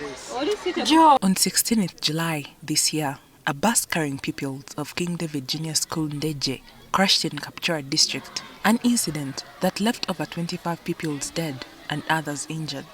On 16th July this year, a bus carrying pupils of King David Junior School Ndejje crashed in Kapchorwa District, an incident that left over 25 pupils dead and others injured.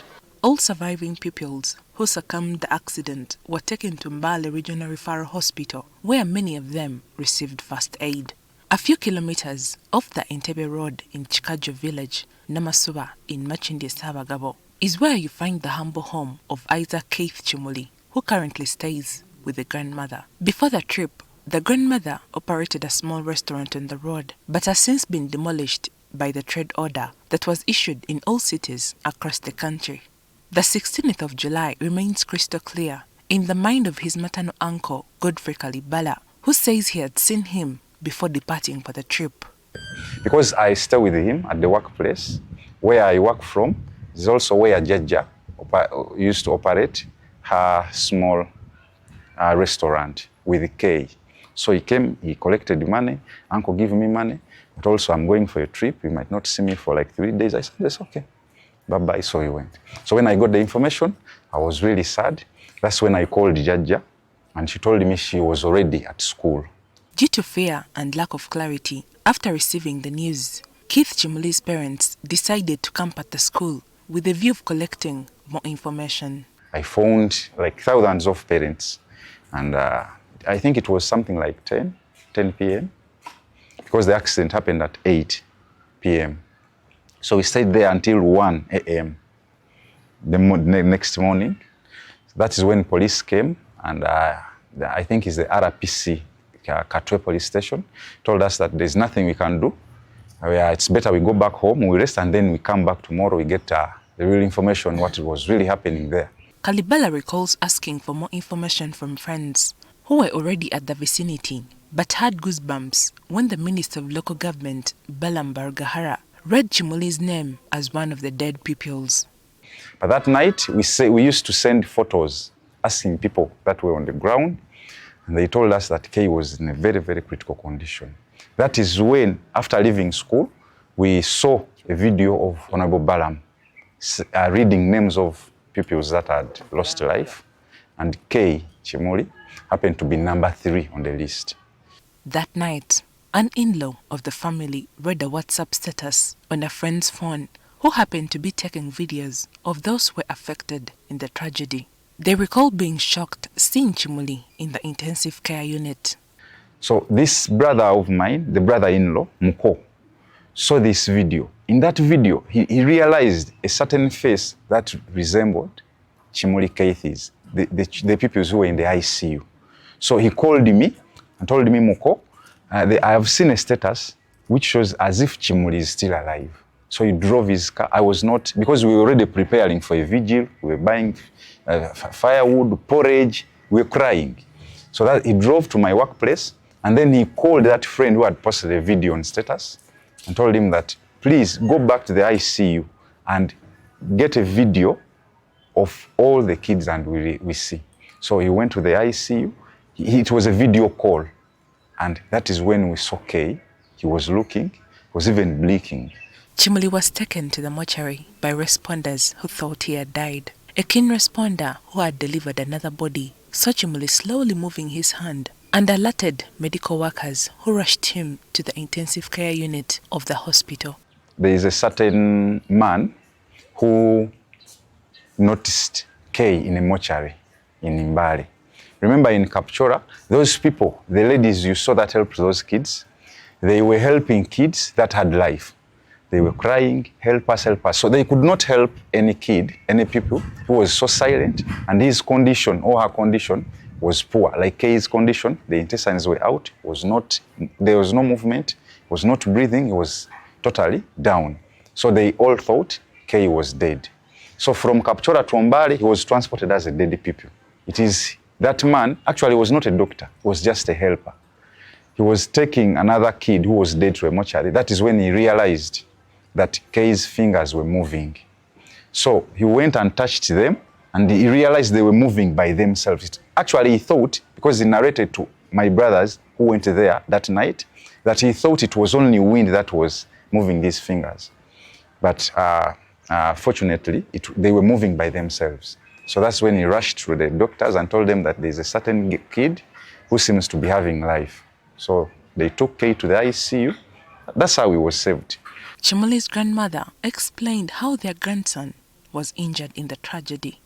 All surviving pupils who succumbed to the accident were taken to Mbale Regional Referral Hospital, where many of them received first aid. A few kilometers off the Ndejje Road in Chikajo village, Namasuba in Machindi Sabagabo, is where you find the humble home of Keith Kimuli, who currently stays with the grandmother. Before the trip, the grandmother operated a small restaurant on the road, but has since been demolished by the trade order that was issued in all cities across the country. The 16th of July remains crystal clear in the mind of his maternal uncle, Godfrey Kalibala, who says he had seen him before departing for the trip. Because I stay with him at the workplace, where I work from, is also where Ndejje used to operate her small restaurant with K. So he came, he collected money, uncle gave me money, but also I'm going for a trip, you might not see me for like 3 days. I said, that's okay, bye-bye, so he went. So when I got the information, I was really sad. That's when I called Ndejje, and she told me she was already at school. Due to fear and lack of clarity, after receiving the news, Keith Kimuli's parents decided to camp at the school with the view of collecting more information. I phoned like thousands of parents, and I think it was something like 10 p.m. because the accident happened at 8 p.m. So we stayed there until 1 a.m. the next morning. That is when police came, and I think it's the RPC, Kapchorwa police station, told us that there's nothing we can do. It's better we go back home, we rest, and then we come back tomorrow, we get the real information, what was really happening there. Kalibala recalls asking for more information from friends who were already at the vicinity, but had goosebumps when the Minister of Local Government, Balam Bargahara, read Kimuli's name as one of the dead pupils. But that night, we used to send photos asking people that were on the ground, and they told us that Kay was in a very, very critical condition. That is when, after leaving school, we saw a video of Honorable Balam reading names of pupils that had lost life, and Kay Kimuli happened to be number 3 on the list. That night, an in-law of the family read a WhatsApp status on a friend's phone who happened to be taking videos of those who were affected in the tragedy. They recall being shocked seeing Kimuli in the intensive care unit. So this brother of mine, the brother-in-law, Muko, saw this video. In that video, he realized a certain face that resembled Kimuli Keith's, the people who were in the ICU. So he called me and told me, Muko, I have seen a status which shows as if Kimuli is still alive. So he drove his car. I was not, because we were already preparing for a vigil, we were buying firewood, porridge, we were crying. So that he drove to my workplace, and then he called that friend who had posted a video on status and told him that, please go back to the ICU and get a video of all the kids and we see. So he went to the ICU. It was a video call. And that is when we saw Kay. He was looking, was even blinking. Kimuli was taken to the mortuary by responders who thought he had died. A keen responder who had delivered another body saw Kimuli slowly moving his hand and alerted medical workers who rushed him to the intensive care unit of the hospital. There is a certain man who noticed Kay in a mortuary in Mbale. Remember in Kapchorwa, those people, the ladies you saw that helped those kids, they were helping kids that had life. They were crying, help us, help us. So they could not help any kid, any people who was so silent, and his condition or her condition was poor. Like Kay's condition, the intestines were out, there was no movement, was not breathing, he was totally down. So they all thought Kay was dead. So from Kapchorwa to Mbale, he was transported as a dead pupil. It is that man, actually was not a doctor, he was just a helper. He was taking another kid who was dead to a mortuary. That is when he realized that Kay's fingers were moving. So he went and touched them, and he realized they were moving by themselves. Actually, he thought, because he narrated to my brothers who went there that night, that he thought it was only wind that was moving these fingers. But fortunately, they were moving by themselves. So that's when he rushed to the doctors and told them that there's a certain kid who seems to be having life. So they took Kay to the ICU. That's how he was saved. Kimuli's grandmother explained how their grandson was injured in the tragedy.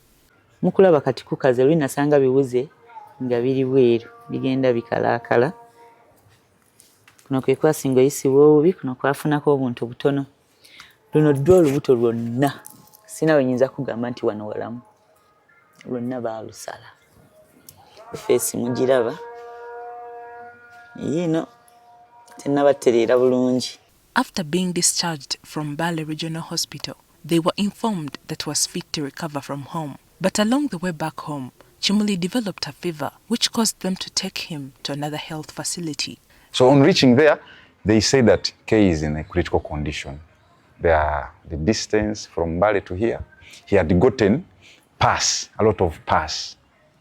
Mukulaba kati kukaze lwe nasanga biwuze nga biri bweru bigenda bikalaakala. Kuno kwe kwasinga oyisibwa obubi, kuno kwafunako obuntu butono. Luno ddwa olubuto lwonna sina wenyinza kugamba nti wano walamu. Lwonna baalusala. Feesi mugiraba. Yino tennabatereera bulungi. After being discharged from Bale Regional Hospital, they were informed that was fit to recover from home. But along the way back home, Kimuli developed a fever, which caused them to take him to another health facility. So on reaching there, they say that Kay is in a critical condition. The distance from Bale to here, he had gotten pus, a lot of pus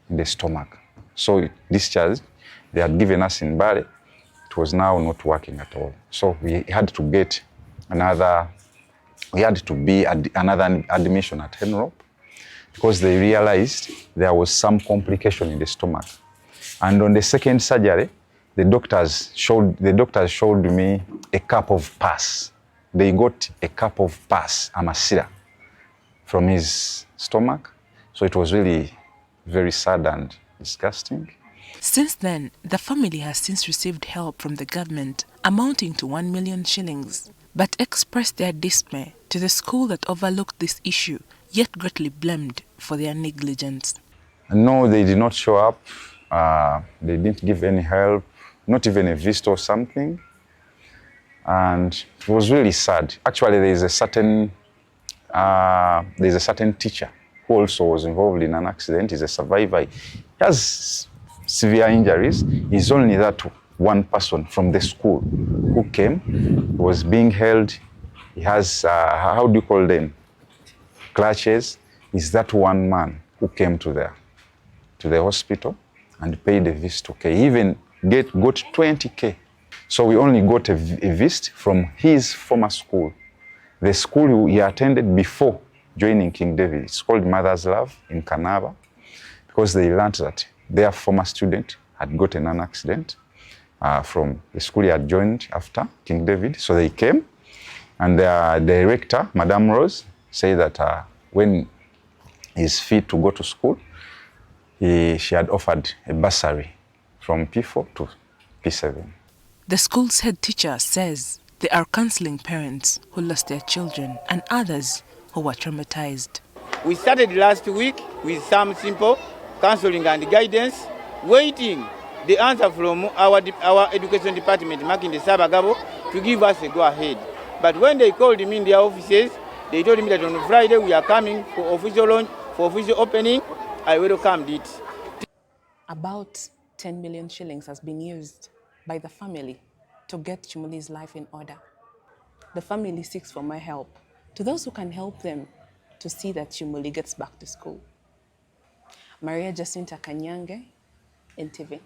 in the stomach. So discharged, they had given us in Bale. It was now not working at all. So we had to get another admission at Henrop because they realized there was some complication in the stomach. And on the second surgery, the doctors showed me a cup of pus. They got a cup of pus, amasira, from his stomach. So it was really very sad and disgusting. Since then, the family has since received help from the government amounting to 1 million shillings, but expressed their dismay to the school that overlooked this issue, yet greatly blamed for their negligence. No, they did not show up. They didn't give any help, not even a visit or something. And it was really sad. Actually, there's a certain teacher who also was involved in an accident. He's a survivor. He has severe injuries. He's only that one person from the school who came, was being held. He has, how do you call them? Clutches. Is that one man who came to the hospital and paid a visit. Okay, he even got 20K. So we only got a visit from his former school, the school he attended before joining King David. It's called Mother's Love in Kanaba, because they learned that their former student had gotten an accident from the school he had joined after King David. So they came, and the director, Madame Rose, said that when he's fit to go to school, she had offered a bursary from P4 to P7. The school's head teacher says they are counseling parents who lost their children and others who were traumatized. We started last week with some simple counseling and guidance, waiting the answer from our education department, Makinde Sabagabo, to give us a go-ahead. But when they called me in their offices, they told me that on Friday we are coming for official launch, for official opening. I welcomed it. About 10 million shillings has been used by the family to get Kimuli's life in order. The family seeks for my help, to those who can help them to see that Kimuli gets back to school. Maria Jacinta Kannyange, NTV.